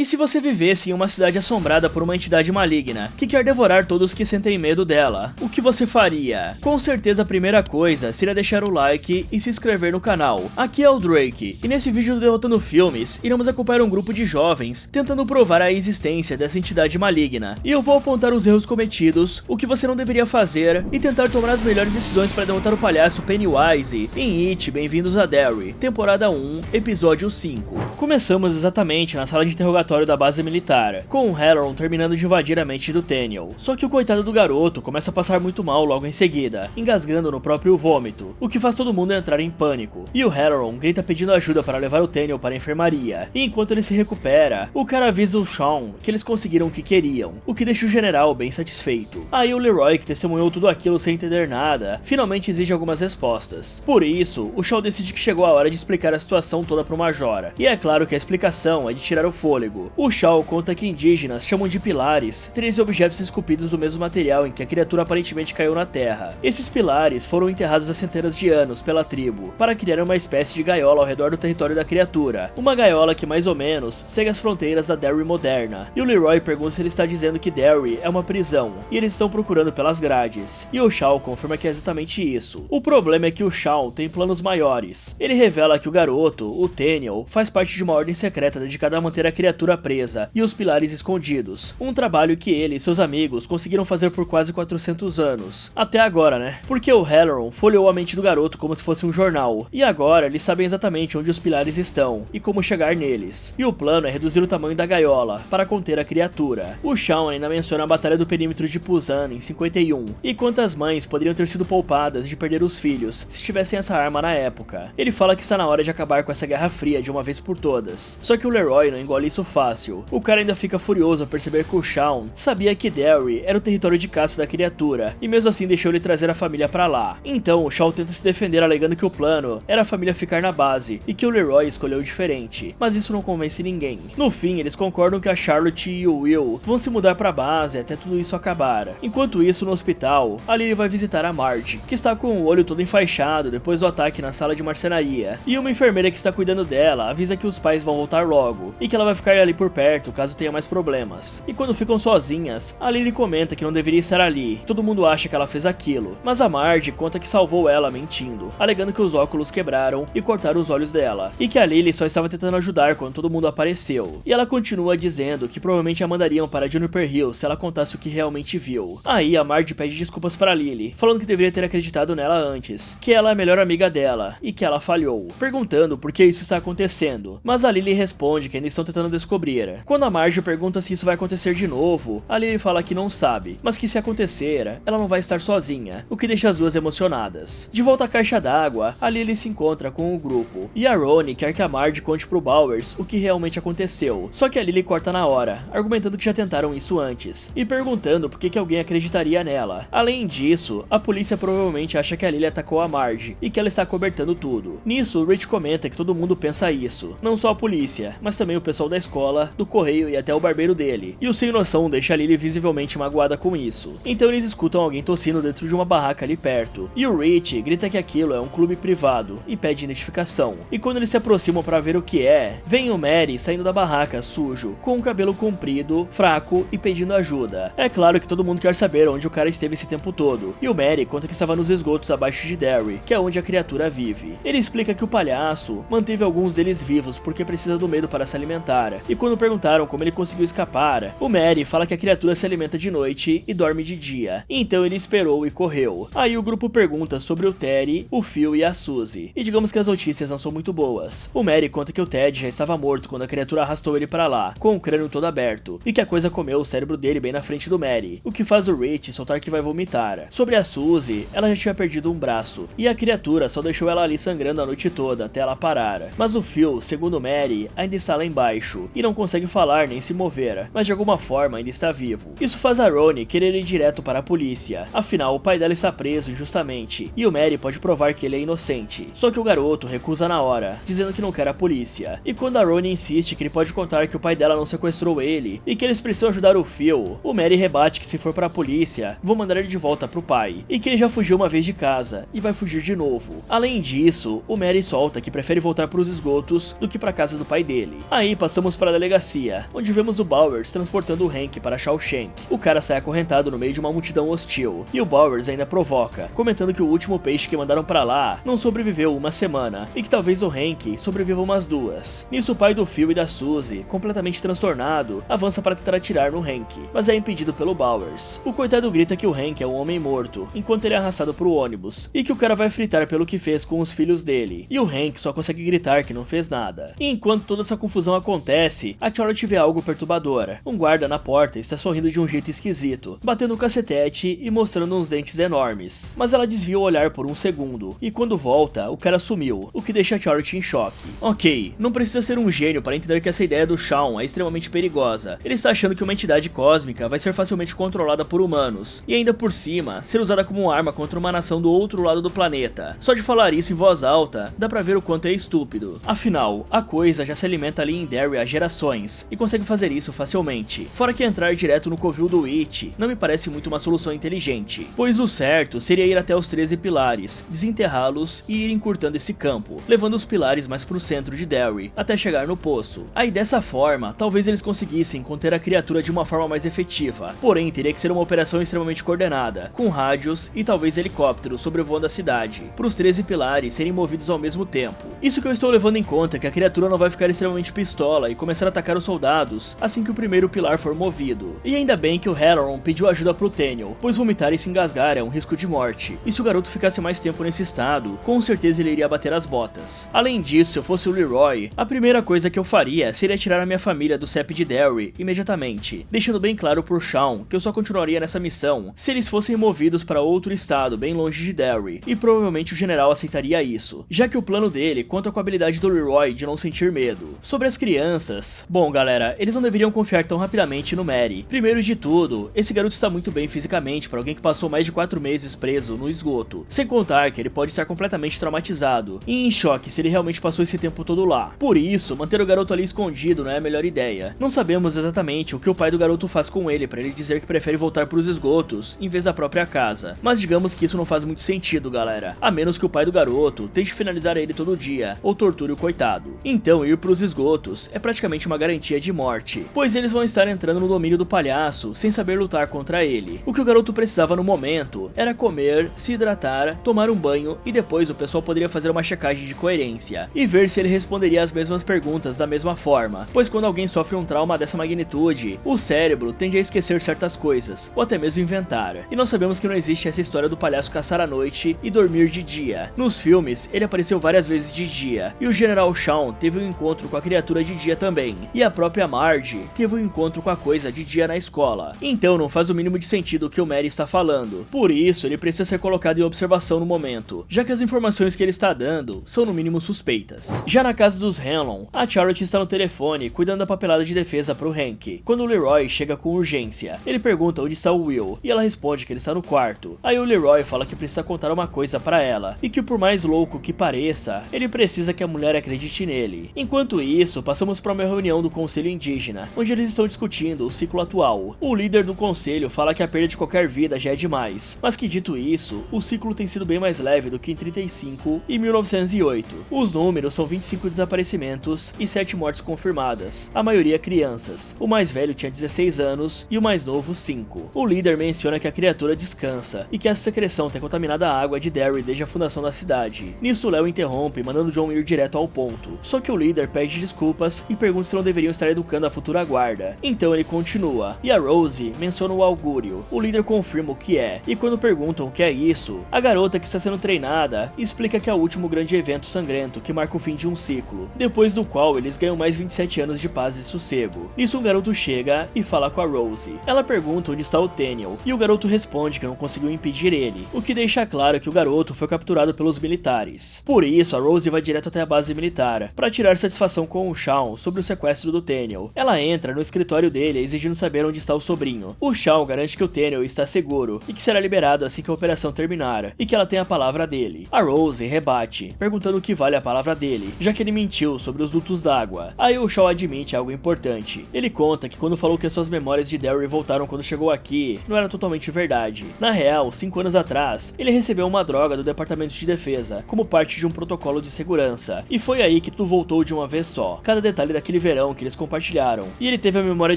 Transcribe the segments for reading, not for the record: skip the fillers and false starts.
E se você vivesse em uma cidade assombrada por uma entidade maligna, que quer devorar todos que sentem medo dela, o que você faria? Com certeza a primeira coisa seria deixar o like e se inscrever no canal. Aqui é o Drake, e nesse vídeo do Derrotando Filmes, iremos acompanhar um grupo de jovens tentando provar a existência dessa entidade maligna. E eu vou apontar os erros cometidos, o que você não deveria fazer, e tentar tomar as melhores decisões para derrotar o palhaço Pennywise em It, Bem-vindos a Derry, temporada 1, episódio 5. Começamos exatamente na sala de interrogatório da base militar, com o Halloran terminando de invadir a mente do Daniel. Só que o coitado do garoto começa a passar muito mal logo em seguida, engasgando no próprio vômito, o que faz todo mundo entrar em pânico. E o Halloran grita pedindo ajuda para levar o Daniel para a enfermaria, e enquanto ele se recupera, o cara avisa o Shawn que eles conseguiram o que queriam, o que deixa o general bem satisfeito. Aí o Leroy, que testemunhou tudo aquilo sem entender nada, finalmente exige algumas respostas. Por isso, o Shawn decide que chegou a hora de explicar a situação toda pro Major, e é claro que a explicação é de tirar o fôlego. O Shaw conta que indígenas chamam de pilares 13 objetos esculpidos do mesmo material em que a criatura aparentemente caiu na terra. Esses pilares foram enterrados há centenas de anos pela tribo, para criar uma espécie de gaiola ao redor do território da criatura. Uma gaiola que mais ou menos segue as fronteiras da Derry moderna. E o Leroy pergunta se ele está dizendo que Derry é uma prisão, e eles estão procurando pelas grades. E o Shaw confirma que é exatamente isso. O problema é que o Shaw tem planos maiores. Ele revela que o garoto, o Daniel, faz parte de uma ordem secreta dedicada a manter a criatura presa e os pilares escondidos. Um trabalho que ele e seus amigos conseguiram fazer por quase 400 anos. Até agora, né? Porque o Halloran folheou a mente do garoto como se fosse um jornal. E agora eles sabem exatamente onde os pilares estão e como chegar neles. E o plano é reduzir o tamanho da gaiola para conter a criatura. O Shawn ainda menciona a batalha do perímetro de Pusan em 51 e quantas mães poderiam ter sido poupadas de perder os filhos se tivessem essa arma na época. Ele fala que está na hora de acabar com essa guerra fria de uma vez por todas. Só que o Leroy não engole isso fácil. O cara ainda fica furioso ao perceber que o Shawn sabia que Derry era o território de caça da criatura, e mesmo assim deixou ele trazer a família pra lá. Então o Shawn tenta se defender alegando que o plano era a família ficar na base, e que o Leroy escolheu diferente, mas isso não convence ninguém. No fim, eles concordam que a Charlotte e o Will vão se mudar pra base até tudo isso acabar. Enquanto isso, no hospital, a Lily vai visitar a Marge, que está com o olho todo enfaixado depois do ataque na sala de marcenaria, e uma enfermeira que está cuidando dela avisa que os pais vão voltar logo, e que ela vai ficar ali por perto caso tenha mais problemas. E quando ficam sozinhas, a Lily comenta que não deveria estar ali, todo mundo acha que ela fez aquilo, mas a Marge conta que salvou ela mentindo, alegando que os óculos quebraram e cortaram os olhos dela, e que a Lily só estava tentando ajudar quando todo mundo apareceu. E ela continua dizendo que provavelmente a mandariam para Juniper Hill se ela contasse o que realmente viu. Aí a Marge pede desculpas para Lily, falando que deveria ter acreditado nela antes, que ela é a melhor amiga dela, e que ela falhou, perguntando por que isso está acontecendo, mas a Lily responde que ainda estão tentando descobrir. Quando a Marge pergunta se isso vai acontecer de novo, a Lily fala que não sabe, mas que se acontecer, ela não vai estar sozinha, o que deixa as duas emocionadas. De volta à caixa d'água, a Lily se encontra com o grupo, e a Ronnie quer que a Marge conte pro Bowers o que realmente aconteceu, só que a Lily corta na hora, argumentando que já tentaram isso antes, e perguntando por que alguém acreditaria nela. Além disso, a polícia provavelmente acha que a Lily atacou a Marge, e que ela está cobertando tudo. Nisso, o Rich comenta que todo mundo pensa isso, não só a polícia, mas também o pessoal da escola, do correio e até o barbeiro dele. E o sem noção deixa a Lily visivelmente magoada com isso. Então eles escutam alguém tossindo dentro de uma barraca ali perto. E o Rich grita que aquilo é um clube privado e pede identificação. E quando eles se aproximam para ver o que é, vem o Mary saindo da barraca sujo, com o cabelo comprido, fraco e pedindo ajuda. É claro que todo mundo quer saber onde o cara esteve esse tempo todo. E o Mary conta que estava nos esgotos abaixo de Derry, que é onde a criatura vive. Ele explica que o palhaço manteve alguns deles vivos porque precisa do medo para se alimentar. E quando perguntaram como ele conseguiu escapar, o Mary fala que a criatura se alimenta de noite e dorme de dia. Então ele esperou e correu. Aí o grupo pergunta sobre o Terry, o Phil e a Suzy. E digamos que as notícias não são muito boas. O Mary conta que o Ted já estava morto quando a criatura arrastou ele para lá, com o crânio todo aberto, e que a coisa comeu o cérebro dele bem na frente do Mary, o que faz o Rich soltar que vai vomitar. Sobre a Suzy, ela já tinha perdido um braço, e a criatura só deixou ela ali sangrando a noite toda até ela parar. Mas o Phil, segundo Mary, ainda está lá embaixo, e não consegue falar nem se mover, mas de alguma forma ainda está vivo. Isso faz a Ronnie querer ir direto para a polícia, afinal o pai dela está preso injustamente, e o Mary pode provar que ele é inocente. Só que o garoto recusa na hora, dizendo que não quer a polícia. E quando a Ronnie insiste que ele pode contar que o pai dela não sequestrou ele, e que eles precisam ajudar o Phil, o Mary rebate que se for para a polícia, vão mandar ele de volta pro pai, e que ele já fugiu uma vez de casa, e vai fugir de novo. Além disso, o Mary solta que prefere voltar para os esgotos do que para casa do pai dele. Aí passamos para para a delegacia, onde vemos o Bowers transportando o Hank para Shawshank. O cara sai acorrentado no meio de uma multidão hostil, e o Bowers ainda provoca, comentando que o último peixe que mandaram para lá não sobreviveu uma semana, e que talvez o Hank sobreviva umas 2. Nisso o pai do Phil e da Suzy, completamente transtornado, avança para tentar atirar no Hank, mas é impedido pelo Bowers. O coitado grita que o Hank é um homem morto, enquanto ele é arrastado pro ônibus, e que o cara vai fritar pelo que fez com os filhos dele, e o Hank só consegue gritar que não fez nada. E enquanto toda essa confusão acontece, a Charlotte vê algo perturbador. Um guarda na porta está sorrindo de um jeito esquisito, batendo o cacetete e mostrando uns dentes enormes. Mas ela desvia o olhar por um segundo, e quando volta, o cara sumiu, o que deixa a Charlotte em choque. Ok, não precisa ser um gênio para entender que essa ideia do Shawn é extremamente perigosa. Ele está achando que uma entidade cósmica vai ser facilmente controlada por humanos, e ainda por cima, ser usada como arma contra uma nação do outro lado do planeta. Só de falar isso em voz alta, dá pra ver o quanto é estúpido. Afinal, a coisa já se alimenta ali em Derry há gerações, e consegue fazer isso facilmente. Fora que entrar direto no covil do It não me parece muito uma solução inteligente, pois o certo seria ir até os 13 pilares, desenterrá-los e ir encurtando esse campo, levando os pilares mais pro centro de Derry, até chegar no poço. Aí dessa forma, talvez eles conseguissem conter a criatura de uma forma mais efetiva, porém teria que ser uma operação extremamente coordenada, com rádios e talvez helicópteros sobrevoando a cidade, para os 13 pilares serem movidos ao mesmo tempo. Isso que eu estou levando em conta é que a criatura não vai ficar extremamente pistola e começar a atacar os soldados assim que o primeiro pilar for movido. E ainda bem que o Halloran pediu ajuda pro Daniel, pois vomitar e se engasgar é um risco de morte, e se o garoto ficasse mais tempo nesse estado, com certeza ele iria bater as botas. Além disso, se eu fosse o Leroy, a primeira coisa que eu faria seria tirar a minha família do CEP de Derry imediatamente, deixando bem claro por Shawn que eu só continuaria nessa missão se eles fossem movidos para outro estado bem longe de Derry, e provavelmente o general aceitaria isso, já que o plano dele conta com a habilidade do Leroy de não sentir medo. Sobre as crianças, bom galera, eles não deveriam confiar tão rapidamente no Mary. Primeiro de tudo, esse garoto está muito bem fisicamente para alguém que passou mais de 4 meses preso no esgoto, sem contar que ele pode estar completamente traumatizado e em choque se ele realmente passou esse tempo todo lá. Por isso, manter o garoto ali escondido não é a melhor ideia. Não sabemos exatamente o que o pai do garoto faz com ele para ele dizer que prefere voltar para os esgotos em vez da própria casa, mas digamos que isso não faz muito sentido, galera, a menos que o pai do garoto tente finalizar ele todo dia ou torture o coitado. Então ir para os esgotos é praticamente uma garantia de morte, pois eles vão estar entrando no domínio do palhaço sem saber lutar contra ele. O que o garoto precisava no momento era comer, se hidratar, tomar um banho e depois o pessoal poderia fazer uma checagem de coerência e ver se ele responderia as mesmas perguntas da mesma forma, pois quando alguém sofre um trauma dessa magnitude, o cérebro tende a esquecer certas coisas, ou até mesmo inventar. E nós sabemos que não existe essa história do palhaço caçar à noite e dormir de dia. Nos filmes, ele apareceu várias vezes de dia, e o General Shawn teve um encontro com a criatura de dia também, e a própria Marge teve um encontro com a coisa de dia na escola. Então não faz o mínimo de sentido o que o Mary está falando. Por isso, ele precisa ser colocado em observação no momento, já que as informações que ele está dando são no mínimo suspeitas. Já na casa dos Hanlon, a Charlotte está no telefone cuidando da papelada de defesa pro Hank, quando o Leroy chega com urgência. Ele pergunta onde está o Will, e ela responde que ele está no quarto. Aí o Leroy fala que precisa contar uma coisa pra ela, e que por mais louco que pareça, ele precisa que a mulher acredite nele. Enquanto isso, passamos para uma reunião do Conselho Indígena, onde eles estão discutindo o ciclo atual. O líder do conselho fala que a perda de qualquer vida já é demais, mas que dito isso, o ciclo tem sido bem mais leve do que em 35 e 1908. Os números são 25 desaparecimentos e 7 mortes confirmadas, a maioria crianças. O mais velho tinha 16 anos e o mais novo 5. O líder menciona que a criatura descansa e que essa secreção tem contaminado a água de Derry desde a fundação da cidade. Nisso, Léo interrompe, mandando John ir direto ao ponto. Só que o líder pede desculpas e pergunta se não deveriam estar educando a futura guarda. Então ele continua, e a Rosie menciona o augúrio. O líder confirma o que é, e quando perguntam o que é isso, a garota que está sendo treinada explica que é o último grande evento sangrento que marca o fim de um ciclo, depois do qual eles ganham mais 27 anos de paz e sossego. Nisso um garoto chega e fala com a Rosie. Ela pergunta onde está o Daniel, e o garoto responde que não conseguiu impedir ele, o que deixa claro que o garoto foi capturado pelos militares. Por isso, a Rosie vai direto até a base militar, para tirar satisfação com o Shawn sobre o sequestro do Daniel. Ela entra no escritório dele exigindo saber onde está o sobrinho. O Shawn garante que o Daniel está seguro, e que será liberado assim que a operação terminar, e que ela tem a palavra dele. A Rosie rebate, perguntando o que vale a palavra dele, já que ele mentiu sobre os dutos d'água. Aí o Shawn admite algo importante. Ele conta que quando falou que suas memórias de Derry voltaram quando chegou aqui, não era totalmente verdade. Na real, 5 anos atrás, ele recebeu uma droga do Departamento de Defesa, como parte de um protocolo de segurança, e foi aí que tudo voltou de uma vez só. Cada detalhe daquele naquele verão que eles compartilharam, e ele teve a memória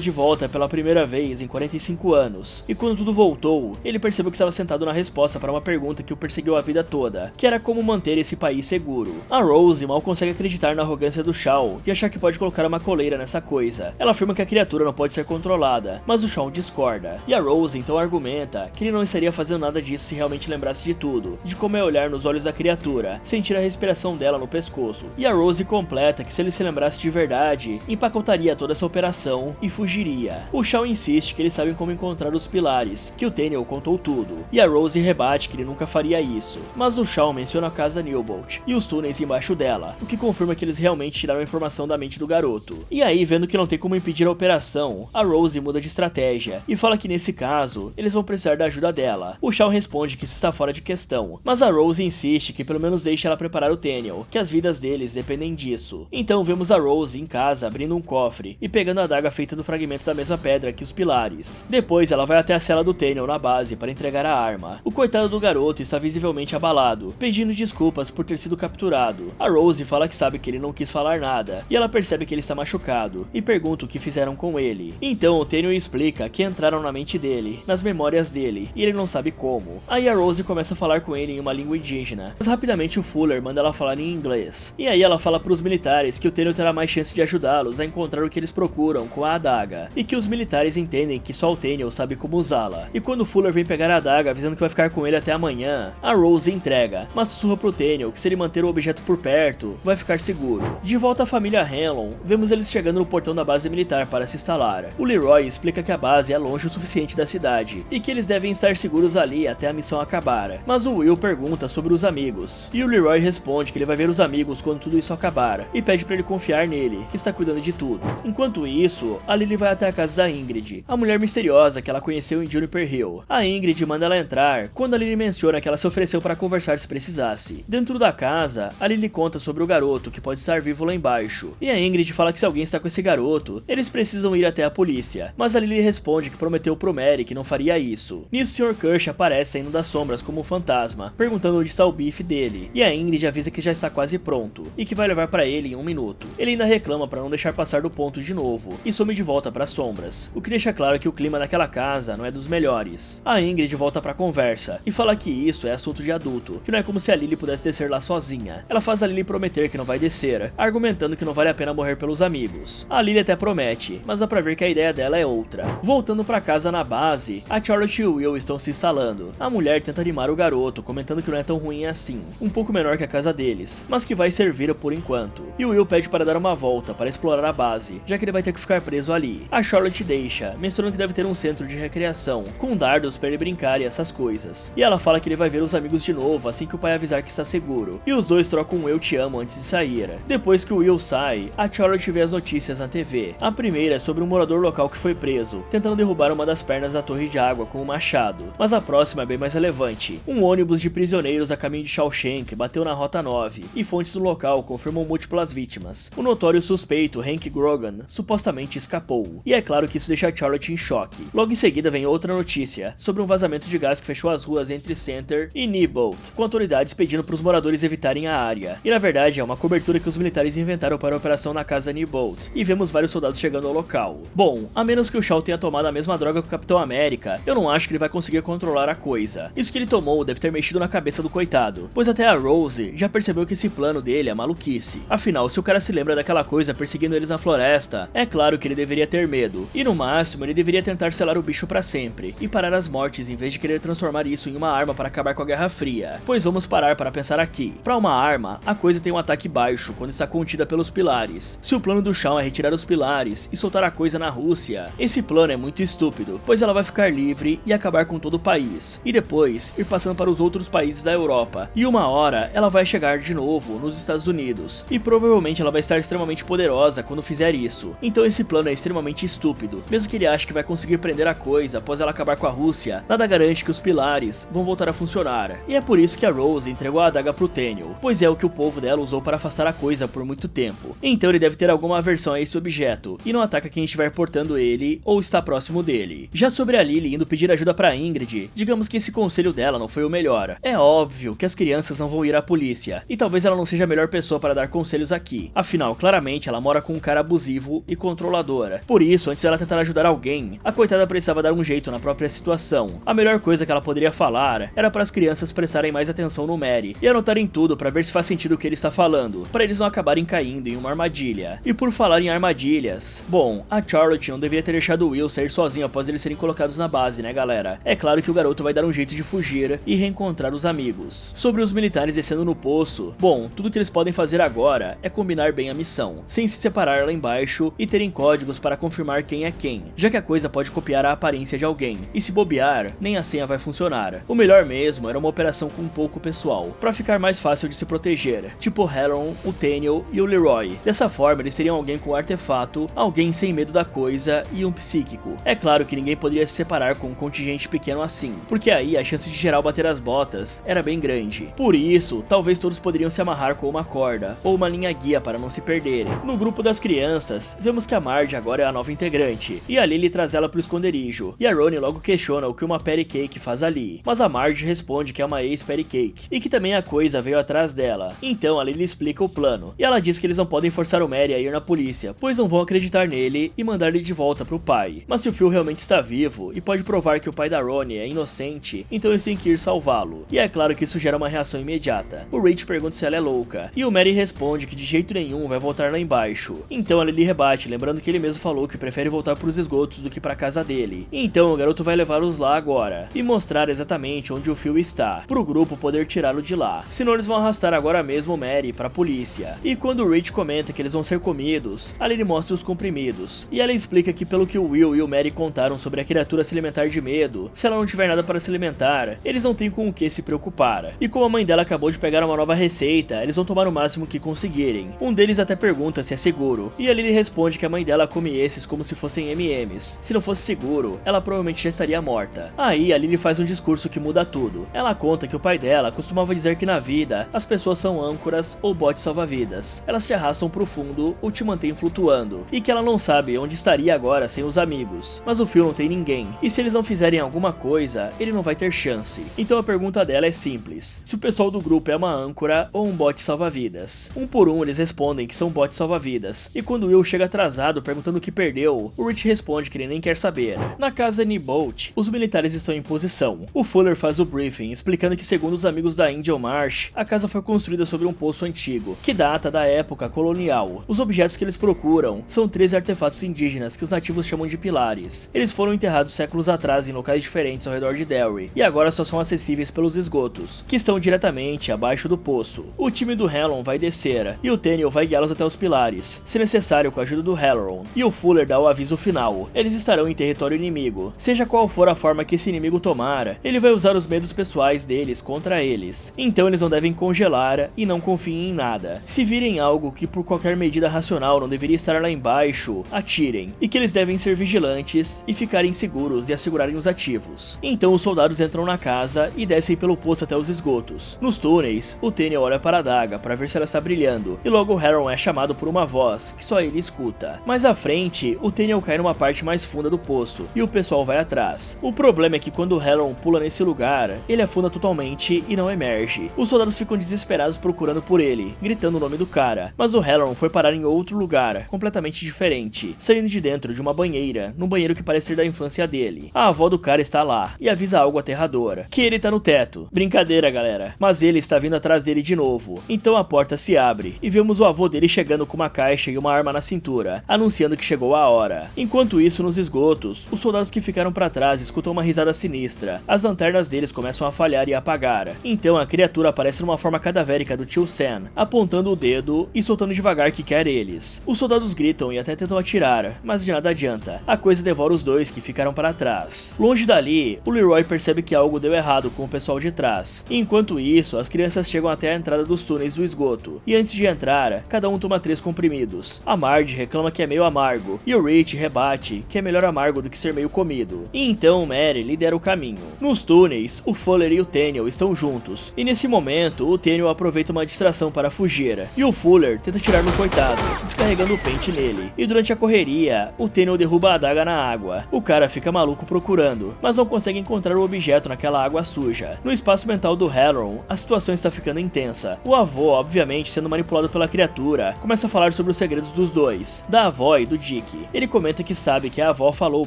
de volta pela primeira vez em 45 anos. E quando tudo voltou, ele percebeu que estava sentado na resposta para uma pergunta que o perseguiu a vida toda, que era como manter esse país seguro. A Rose mal consegue acreditar na arrogância do Shaw e achar que pode colocar uma coleira nessa coisa. Ela afirma que a criatura não pode ser controlada, mas o Shaw discorda. E a Rose então argumenta que ele não estaria fazendo nada disso se realmente lembrasse de tudo, de como é olhar nos olhos da criatura, sentir a respiração dela no pescoço. E a Rose completa que se ele se lembrasse de verdade, empacotaria toda essa operação e fugiria. O Shaw insiste que eles sabem como encontrar os pilares, que o Daniel contou tudo, e a Rose rebate que ele nunca faria isso. Mas o Shaw menciona a casa Newbolt e os túneis embaixo dela, o que confirma que eles realmente tiraram a informação da mente do garoto. E aí, vendo que não tem como impedir a operação, a Rose muda de estratégia e fala que nesse caso, eles vão precisar da ajuda dela. O Shaw responde que isso está fora de questão, mas a Rose insiste que pelo menos deixe ela preparar o Daniel, que as vidas deles dependem disso. Então vemos a Rose em casa abrindo um cofre e pegando a adaga feita do fragmento da mesma pedra que os pilares. Depois ela vai até a cela do Daniel na base para entregar a arma. O coitado do garoto está visivelmente abalado, pedindo desculpas por ter sido capturado. A Rose fala que sabe que ele não quis falar nada, e ela percebe que ele está machucado, e pergunta o que fizeram com ele. Então o Daniel explica que entraram na mente dele, nas memórias dele, e ele não sabe como. Aí a Rose começa a falar com ele em uma língua indígena, mas rapidamente o Fuller manda ela falar em inglês. E aí ela fala para os militares que o Daniel terá mais chance de ajudá-los a encontrar o que eles procuram com a adaga, e que os militares entendem que só o Daniel sabe como usá-la. E quando o Fuller vem pegar a adaga avisando que vai ficar com ele até amanhã, a Rose entrega, mas sussurra pro Daniel que se ele manter o objeto por perto, vai ficar seguro. De volta à família Hanlon, vemos eles chegando no portão da base militar para se instalar. O Leroy explica que a base é longe o suficiente da cidade, e que eles devem estar seguros ali até a missão acabar. Mas o Will pergunta sobre os amigos, e o Leroy responde que ele vai ver os amigos quando tudo isso acabar, e pede para ele confiar nele, que está cuidando de tudo. Enquanto isso, a Lily vai até a casa da Ingrid, a mulher misteriosa que ela conheceu em Juniper Hill. A Ingrid manda ela entrar quando a Lily menciona que ela se ofereceu para conversar se precisasse. Dentro da casa, a Lily conta sobre o garoto que pode estar vivo lá embaixo, e a Ingrid fala que se alguém está com esse garoto, eles precisam ir até a polícia, mas a Lily responde que prometeu pro Mary que não faria isso. Nisso, o Sr. Kirsch aparece saindo das sombras como um fantasma, perguntando onde está o bife dele, e a Ingrid avisa que já está quase pronto, e que vai levar para ele em 1 minuto. Ele ainda reclama para não deixar passar do ponto de novo, e some de volta para as sombras, o que deixa claro que o clima naquela casa não é dos melhores. A Ingrid volta pra conversa, e fala que isso é assunto de adulto, que não é como se a Lily pudesse descer lá sozinha. Ela faz a Lily prometer que não vai descer, argumentando que não vale a pena morrer pelos amigos. A Lily até promete, mas dá pra ver que a ideia dela é outra. Voltando pra casa na base, a Charlotte e o Will estão se instalando. A mulher tenta animar o garoto, comentando que não é tão ruim assim, um pouco menor que a casa deles, mas que vai servir por enquanto. E o Will pede para dar uma volta para explorar a base, já que ele vai ter que ficar preso ali. A Charlotte deixa, mencionando que deve ter um centro de recreação, com dardos para ele brincar e essas coisas. E ela fala que ele vai ver os amigos de novo assim que o pai avisar que está seguro. E os dois trocam um eu te amo antes de sair. Depois que o Will sai, a Charlotte vê as notícias na TV. A primeira é sobre um morador local que foi preso, tentando derrubar uma das pernas da torre de água com um machado. Mas a próxima é bem mais relevante. Um ônibus de prisioneiros a caminho de Shawshank bateu na Rota 9, e fontes do local confirmam múltiplas vítimas. O notório suspeito, Hank Grogan, supostamente escapou. E é claro que isso deixa a Charlotte em choque. Logo em seguida vem outra notícia, sobre um vazamento de gás que fechou as ruas entre Center e Newbolt, com autoridades pedindo para os moradores evitarem a área. E na verdade é uma cobertura que os militares inventaram para a operação na casa Newbolt, e vemos vários soldados chegando ao local. Bom, a menos que o Shaw tenha tomado a mesma droga que o Capitão América, eu não acho que ele vai conseguir controlar a coisa. Isso que ele tomou deve ter mexido na cabeça do coitado, pois até a Rose já percebeu que esse plano dele é maluquice. Afinal, se o cara se lembra daquela coisa perseguindo eles na floresta, é claro que ele deveria ter medo, e no máximo ele deveria tentar selar o bicho pra sempre, e parar as mortes em vez de querer transformar isso em uma arma para acabar com a Guerra Fria. Pois vamos parar para pensar aqui. Para uma arma, a coisa tem um ataque baixo quando está contida pelos pilares. Se o plano do Shaw é retirar os pilares e soltar a coisa na Rússia, esse plano é muito estúpido, pois ela vai ficar livre e acabar com todo o país, e depois ir passando para os outros países da Europa, e uma hora ela vai chegar de novo nos Estados Unidos, e provavelmente ela vai estar extremamente poderosa quando fizer isso. Então esse plano é extremamente estúpido. Mesmo que ele ache que vai conseguir prender a coisa após ela acabar com a Rússia, nada garante que os pilares vão voltar a funcionar. E é por isso que a Rose entregou a adaga pro Daniel, pois é o que o povo dela usou para afastar a coisa por muito tempo. Então ele deve ter alguma aversão a esse objeto, e não ataca quem estiver portando ele ou está próximo dele. Já sobre a Lily indo pedir ajuda pra Ingrid, digamos que esse conselho dela não foi o melhor. É óbvio que as crianças não vão ir à polícia, e talvez ela não seja a melhor pessoa para dar conselhos aqui. Afinal, claramente ela mora mora com um cara abusivo e controlador. Por isso, antes dela tentar ajudar alguém, a coitada precisava dar um jeito na própria situação. A melhor coisa que ela poderia falar era para as crianças prestarem mais atenção no Mary e anotarem tudo para ver se faz sentido o que ele está falando, para eles não acabarem caindo em uma armadilha. E por falar em armadilhas, bom, a Charlotte não deveria ter deixado o Will sair sozinho após eles serem colocados na base, né galera? É claro que o garoto vai dar um jeito de fugir e reencontrar os amigos. Sobre os militares descendo no poço, bom, tudo que eles podem fazer agora é combinar bem a missão, sem se separar lá embaixo e terem códigos para confirmar quem é quem, já que a coisa pode copiar a aparência de alguém, e se bobear, nem a senha vai funcionar. O melhor mesmo era uma operação com pouco pessoal, para ficar mais fácil de se proteger, tipo o Halloran, o Daniel e o Leroy. Dessa forma eles teriam alguém com artefato, alguém sem medo da coisa e um psíquico. É claro que ninguém poderia se separar com um contingente pequeno assim, porque aí a chance de geral bater as botas era bem grande. Por isso, talvez todos poderiam se amarrar com uma corda, ou uma linha guia para não se perderem. No grupo das crianças, vemos que a Marge agora é a nova integrante, e a Lily traz ela pro esconderijo, e a Ronnie logo questiona o que uma Patty Cake faz ali, mas a Marge responde que é uma ex-Patty Cake, e que também a coisa veio atrás dela. Então a Lily explica o plano, e ela diz que eles não podem forçar o Mary a ir na polícia, pois não vão acreditar nele e mandar ele de volta pro pai. Mas se o Phil realmente está vivo, e pode provar que o pai da Ronnie é inocente, então eles têm que ir salvá-lo. E é claro que isso gera uma reação imediata. O Rich pergunta se ela é louca, e o Mary responde que de jeito nenhum vai voltar lá embaixo. Então a Lily rebate, lembrando que ele mesmo falou que prefere voltar pros esgotos do que pra casa dele. Então o garoto vai levá-los lá agora, e mostrar exatamente onde o Phil está, pro grupo poder tirá-lo de lá. Senão eles vão arrastar agora mesmo o Mary pra polícia. E quando o Rich comenta que eles vão ser comidos, a Lily mostra os comprimidos, e ela explica que pelo que o Will e o Mary contaram sobre a criatura se alimentar de medo, se ela não tiver nada para se alimentar, eles não têm com o que se preocupar. E como a mãe dela acabou de pegar uma nova receita, eles vão tomar o máximo que conseguirem. Um deles até pergunta se é seguro, e a Lily responde que a mãe dela come esses como se fossem M&M's. Se não fosse seguro, ela provavelmente já estaria morta. Aí a Lily faz um discurso que muda tudo. Ela conta que o pai dela costumava dizer que na vida, as pessoas são âncoras ou botes salva-vidas. Elas te arrastam pro fundo ou te mantêm flutuando, e que ela não sabe onde estaria agora sem os amigos. Mas o Phil não tem ninguém, e se eles não fizerem alguma coisa, ele não vai ter chance. Então a pergunta dela é simples: se o pessoal do grupo é uma âncora ou um bote salva-vidas? Um por um eles respondem que são botes salva-vidas, e quando Will chega atrasado perguntando o que perdeu, o Rich responde que ele nem quer saber. Na casa Neibolt, os militares estão em posição. O Fuller faz o briefing, explicando que segundo os amigos da Angel Marsh, a casa foi construída sobre um poço antigo, que data da época colonial. Os objetos que eles procuram são 13 artefatos indígenas que os nativos chamam de pilares. Eles foram enterrados séculos atrás em locais diferentes ao redor de Derry, e agora só são acessíveis pelos esgotos, que estão diretamente abaixo do poço. O time do Halloran vai descer, e o Daniel vai guiá-los até os pilares, se necessário com a ajuda do Halloran, e o Fuller dá o aviso final: eles estarão em território inimigo. Seja qual for a forma que esse inimigo tomar, ele vai usar os medos pessoais deles contra eles. Então eles não devem congelar e não confiem em nada. Se virem algo que por qualquer medida racional não deveria estar lá embaixo, atirem, e que eles devem ser vigilantes e ficarem seguros e assegurarem os ativos. Então os soldados entram na casa e descem pelo poço até os esgotos. Nos túneis, o Daniel olha para a adaga para ver se ela está brilhando, e logo o Halloran é chamado por uma voz que só ele escuta. Mais à frente, o Daniel cai numa parte mais funda do poço, e o pessoal vai atrás. O problema é que quando o Halloran pula nesse lugar, ele afunda totalmente e não emerge. Os soldados ficam desesperados procurando por ele, gritando o nome do cara, mas o Halloran foi parar em outro lugar, completamente diferente, saindo de dentro de uma banheira, num banheiro que parece ser da infância dele. A avó do cara está lá, e avisa algo aterrador, que ele tá no teto. Brincadeira, galera, mas ele está vindo atrás dele de novo. Então a porta se abre, e vemos o avô dele chegando com uma caixa e uma arma na cintura, anunciando que chegou a hora. Enquanto isso, nos esgotos, os soldados que ficaram pra trás escutam uma risada sinistra. As lanternas deles começam a falhar e apagar. Então a criatura aparece numa forma cadavérica do tio Sam, apontando o dedo e soltando devagar que quer eles. Os soldados gritam e até tentam atirar, mas de nada adianta. A coisa devora os dois que ficaram para trás. Longe dali, o Leroy percebe que algo deu errado com o pessoal de trás. Enquanto isso, as crianças chegam até a entrada dos túneis do esgoto, e antes de entrar, cada um toma 3 comprimidos. A Marge reclama que é meio amargo, e o Rich rebate que é melhor amargo do que ser meio comido. E então Mary lidera o caminho. Nos túneis, o Fuller e o Daniel estão juntos, e nesse momento, o Daniel aproveita uma distração para fugir, e o Fuller tenta tirar no coitado, descarregando o pente nele. E durante a correria, o Daniel derruba a adaga na água. O cara fica maluco procurando, mas não consegue encontrar o objeto naquela água suja. No espaço mental do Halloran, a situação está ficando intensa. O avô, obviamente sendo manipulado pela criatura, começa a falar falar sobre os segredos dos dois, da avó e do Dick. Ele comenta que sabe que a avó falou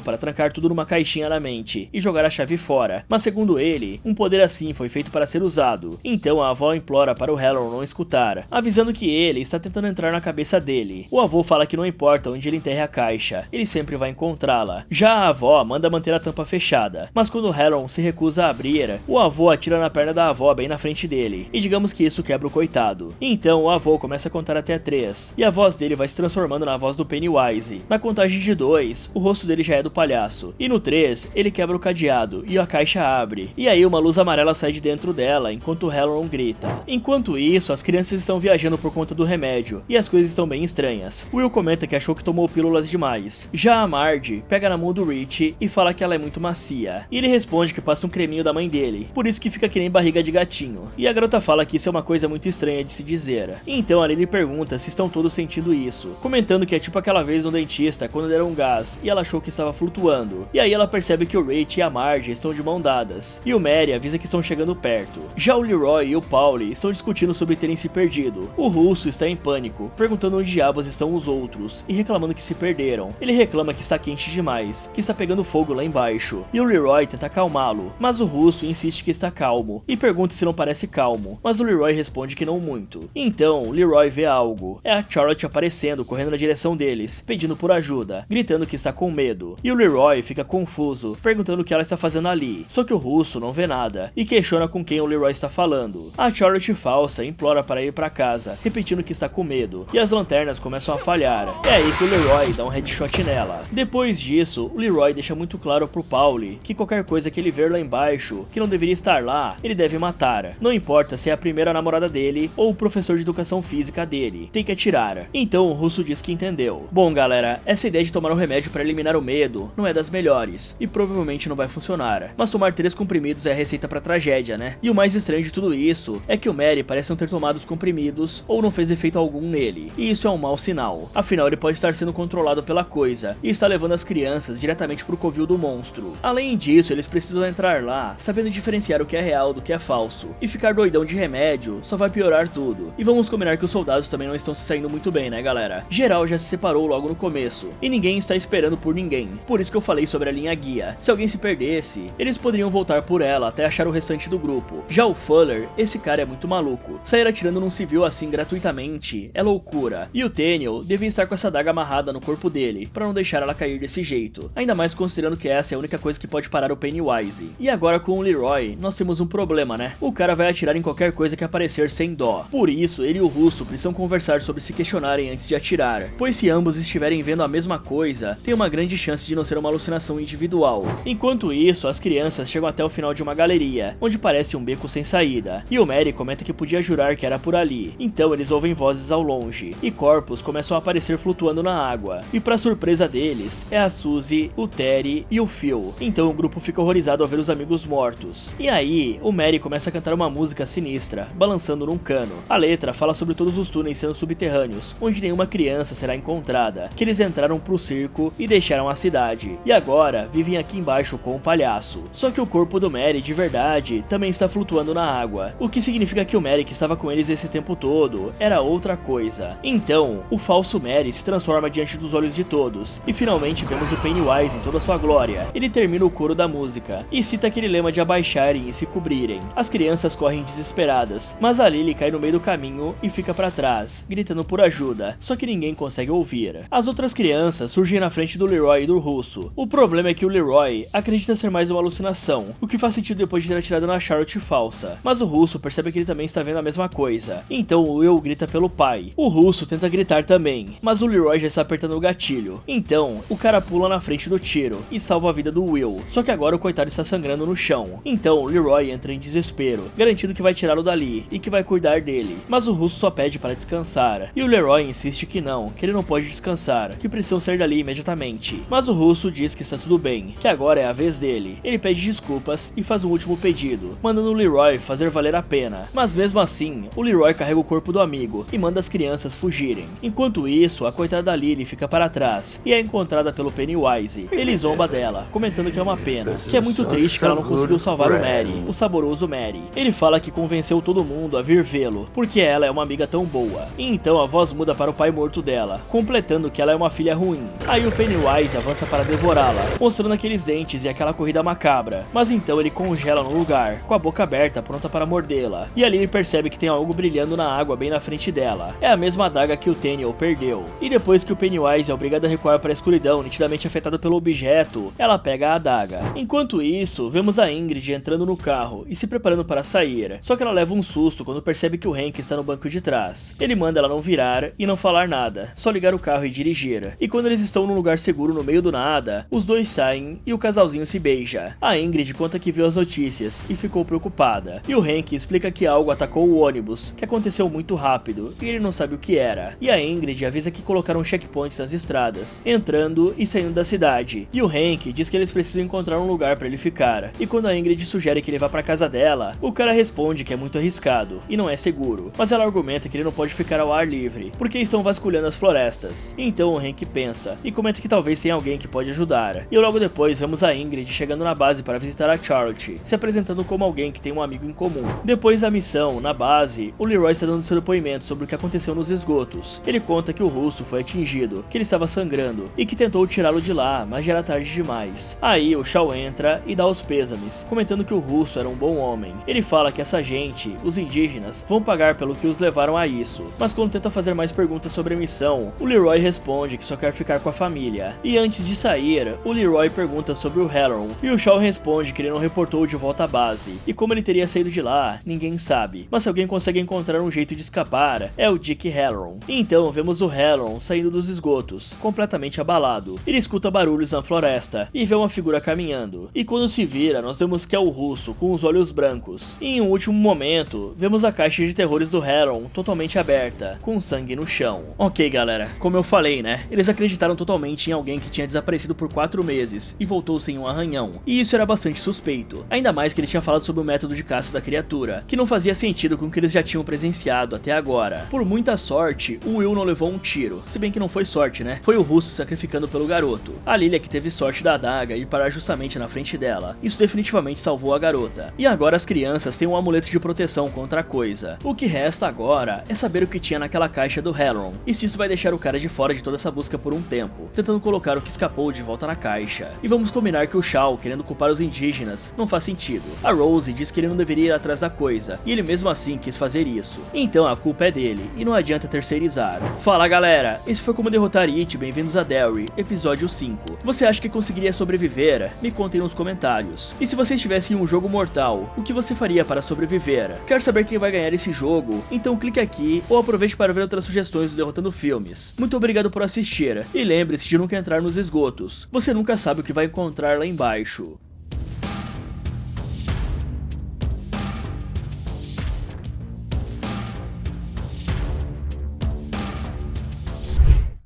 para trancar tudo numa caixinha na mente e jogar a chave fora, mas segundo ele, um poder assim foi feito para ser usado. Então a avó implora para o Halloran não escutar, avisando que ele está tentando entrar na cabeça dele. O avô fala que não importa onde ele enterre a caixa, ele sempre vai encontrá-la. Já a avó manda manter a tampa fechada, mas quando o Halloran se recusa a abrir, o avô atira na perna da avó bem na frente dele, e digamos que isso quebra o coitado. Então o avô começa a contar até 3, e a voz dele vai se transformando na voz do Pennywise. Na contagem de 2, o rosto dele já é do palhaço, e no 3, ele quebra o cadeado, e a caixa abre, e aí uma luz amarela sai de dentro dela, enquanto o Halloran grita. Enquanto isso, as crianças estão viajando por conta do remédio, e as coisas estão bem estranhas. Will comenta que achou que tomou pílulas demais. Já a Marge pega na mão do Rich e fala que ela é muito macia, e ele responde que passa um creminho da mãe dele, por isso que fica que nem barriga de gatinho. E a garota fala que isso é uma coisa muito estranha de se dizer. Então a Lily pergunta se estão todos sentindo isso, comentando que é tipo aquela vez no dentista quando deram um gás e ela achou que estava flutuando. E aí ela percebe que o Rich e a Marge estão de mão dadas, e o Mary avisa que estão chegando perto. Já o Leroy e o Paulie estão discutindo sobre terem se perdido. O Russo está em pânico, perguntando onde diabos estão os outros, e reclamando que se perderam. Ele reclama que está quente demais, que está pegando fogo lá embaixo, e o Leroy tenta acalmá-lo, mas o Russo insiste que está calmo, e pergunta se não parece calmo, mas o Leroy responde que não muito. Então, Leroy vê algo. É a Charlotte aparecendo, correndo na direção deles, pedindo por ajuda, gritando que está com medo. E o Leroy fica confuso, perguntando o que ela está fazendo ali. Só que o Russo não vê nada, e questiona com quem o Leroy está falando. A Charlotte falsa implora para ir para casa, repetindo que está com medo, e as lanternas começam a falhar. É aí que o Leroy dá um headshot nela. Depois disso, o Leroy deixa muito claro pro Paulie que qualquer coisa que ele ver lá embaixo, que não deveria estar lá, ele deve matar. Não importa se é a primeira namorada dele ou o professor de educação física dele, tem que atirar. Então o Russo diz que entendeu. Bom galera, essa ideia de tomar um remédio para eliminar o medo não é das melhores, e provavelmente não vai funcionar, mas tomar 3 comprimidos é a receita pra tragédia, né? E o mais estranho de tudo isso é que o Mary parece não ter tomado os comprimidos ou não fez efeito algum nele, e isso é um mau sinal, afinal ele pode estar sendo controlado pela coisa e está levando as crianças diretamente pro covil do monstro. Além disso, eles precisam entrar lá sabendo diferenciar o que é real do que é falso, e ficar doidão de remédio só vai piorar tudo. E vamos combinar que os soldados também não estão se saindo muito bem, né galera? Geral já se separou logo no começo, e ninguém está esperando por ninguém, por isso que eu falei sobre a linha guia. Se alguém se perdesse, eles poderiam voltar por ela até achar o restante do grupo. Já o Fuller, esse cara é muito maluco, sair atirando num civil assim gratuitamente é loucura, e o Daniel devia estar com essa daga amarrada no corpo dele, pra não deixar ela cair desse jeito, ainda mais considerando que essa é a única coisa que pode parar o Pennywise. E agora com o Leroy, nós temos um problema, né? O cara vai atirar em qualquer coisa que aparecer sem dó, por isso ele e o Russo precisam conversar sobre se questionarem antes de atirar, pois se ambos estiverem vendo a mesma coisa, tem uma grande chance de não ser uma alucinação individual. Enquanto isso, as crianças chegam até o final de uma galeria, onde parece um beco sem saída, e o Mary comenta que podia jurar que era por ali. Então eles ouvem vozes ao longe, e corpos começam a aparecer flutuando na água, e pra surpresa deles, é a Suzy, o Terry e o Phil. Então o grupo fica horrorizado ao ver os amigos mortos. E aí, o Mary começa a cantar uma música sinistra, balançando num cano. A letra fala sobre todos os túneis sendo subterrâneos, onde nenhuma criança será encontrada, que eles entraram pro circo e deixaram a cidade, e agora vivem aqui embaixo com o palhaço. Só que o corpo do Mary de verdade também está flutuando na água, o que significa que o Mary que estava com eles esse tempo todo era outra coisa. Então, o falso Mary se transforma diante dos olhos de todos, e finalmente vemos o Pennywise em toda sua glória. Ele termina o coro da música, e cita aquele lema de abaixarem e se cobrirem. As crianças correm desesperadas, mas a Lily cai no meio do caminho e fica pra trás, gritando por ajuda, só que ninguém consegue ouvir. As outras crianças surgem na frente do Leroy e do Russo. O problema é que o Leroy acredita ser mais uma alucinação, o que faz sentido depois de ter atirado na Charlotte falsa, mas o Russo percebe que ele também está vendo a mesma coisa. Então o Will grita pelo pai. O Russo tenta gritar também, mas o Leroy já está apertando o gatilho. Então, o cara pula na frente do tiro e salva a vida do Will, só que agora o coitado está sangrando no chão. Então o Leroy entra em desespero, garantindo que vai tirá-lo dali e que vai cuidar dele, mas o Russo só pede para descansar, e o Leroy insiste que ele não pode descansar, que precisam sair dali imediatamente. Mas o Russo diz que está tudo bem, que agora é a vez dele. Ele pede desculpas e faz um último pedido, mandando o Leroy fazer valer a pena. Mas mesmo assim, o Leroy carrega o corpo do amigo e manda as crianças fugirem. Enquanto isso, a coitada Lily fica para trás e é encontrada pelo Pennywise. Ele zomba dela, comentando que é uma pena, que é muito triste que ela não conseguiu salvar o Mary, o saboroso Mary. Ele fala que convenceu todo mundo a vir vê-lo, porque ela é uma amiga tão boa. E então a voz muda para o pai morto dela, completando que ela é uma filha ruim. Aí o Pennywise avança para devorá-la, mostrando aqueles dentes e aquela corrida macabra, mas então ele congela no lugar, com a boca aberta pronta para mordê-la, e ali ele percebe que tem algo brilhando na água bem na frente dela. É a mesma adaga que o Daniel perdeu. E depois que o Pennywise é obrigado a recuar para a escuridão, nitidamente afetado pelo objeto, ela pega a adaga. Enquanto isso, vemos a Ingrid entrando no carro e se preparando para sair, só que ela leva um susto quando percebe que o Hank está no banco de trás. Ele manda ela não virar e não falar nada, só ligar o carro e dirigir. E quando eles estão num lugar seguro no meio do nada, os dois saem e o casalzinho se beija. A Ingrid conta que viu as notícias e ficou preocupada. E o Hank explica que algo atacou o ônibus, que aconteceu muito rápido, e ele não sabe o que era. E a Ingrid avisa que colocaram checkpoints nas estradas, entrando e saindo da cidade. E o Hank diz que eles precisam encontrar um lugar para ele ficar. E quando a Ingrid sugere que ele vá para casa dela, o cara responde que é muito arriscado e não é seguro. Mas ela argumenta que ele não pode ficar ao ar livre, porque estão vasculhando as florestas. Então o Hank pensa e comenta que talvez tenha alguém que pode ajudar. E logo depois vemos a Ingrid chegando na base para visitar a Charlotte, se apresentando como alguém que tem um amigo em comum. Depois da missão, na base, o Leroy está dando seu depoimento sobre o que aconteceu nos esgotos. Ele conta que o russo foi atingido, que ele estava sangrando e que tentou tirá-lo de lá, mas já era tarde demais. Aí o Shaw entra e dá os pêsames, comentando que o russo era um bom homem. Ele fala que essa gente, os indígenas, vão pagar pelo que os levaram a isso, mas quando tenta fazer mais perguntas sobre a missão, o Leroy responde que só quer ficar com a família. E antes de sair, o Leroy pergunta sobre o Halloran, e o Shaw responde que ele não reportou de volta à base, e como ele teria saído de lá, ninguém sabe. Mas se alguém consegue encontrar um jeito de escapar, é o Dick Halloran. E então vemos o Halloran saindo dos esgotos, completamente abalado. Ele escuta barulhos na floresta e vê uma figura caminhando. E quando se vira, nós vemos que é o russo com os olhos brancos. E em um último momento, vemos a caixa de terrores do Halloran totalmente aberta, com sangue no chão. Ok, galera, como eu falei, né? Eles acreditaram totalmente em alguém que tinha desaparecido por 4 meses e voltou sem um arranhão. E isso era bastante suspeito. Ainda mais que ele tinha falado sobre o método de caça da criatura, que não fazia sentido com o que eles já tinham presenciado até agora. Por muita sorte, o Will não levou um tiro. Se bem que não foi sorte, né? Foi o russo sacrificando pelo garoto. A Lilia que teve sorte da adaga ir parar justamente na frente dela. Isso definitivamente salvou a garota. E agora as crianças têm um amuleto de proteção contra a coisa. O que resta agora é saber o que tinha naquela caixa do Halloran, e se isso vai deixar o cara de fora de toda essa busca por um tempo, tentando colocar o que escapou de volta na caixa. E vamos combinar que o Shaw, querendo culpar os indígenas, não faz sentido. A Rose diz que ele não deveria ir atrás da coisa, e ele mesmo assim quis fazer isso. Então a culpa é dele, e não adianta terceirizar. Fala galera, esse foi Como Derrotar It, bem-vindos a Derry, episódio 5. Você acha que conseguiria sobreviver? Me contem nos comentários. E se você estivesse em um jogo mortal, o que você faria para sobreviver? Quer saber quem vai ganhar esse jogo? Então clique aqui, ou aproveite para ver outras sugestões do Derrotando Filmes. Muito obrigado por assistir, e lembre-se de nunca entrar nos esgotos. Você nunca sabe o que vai encontrar lá embaixo.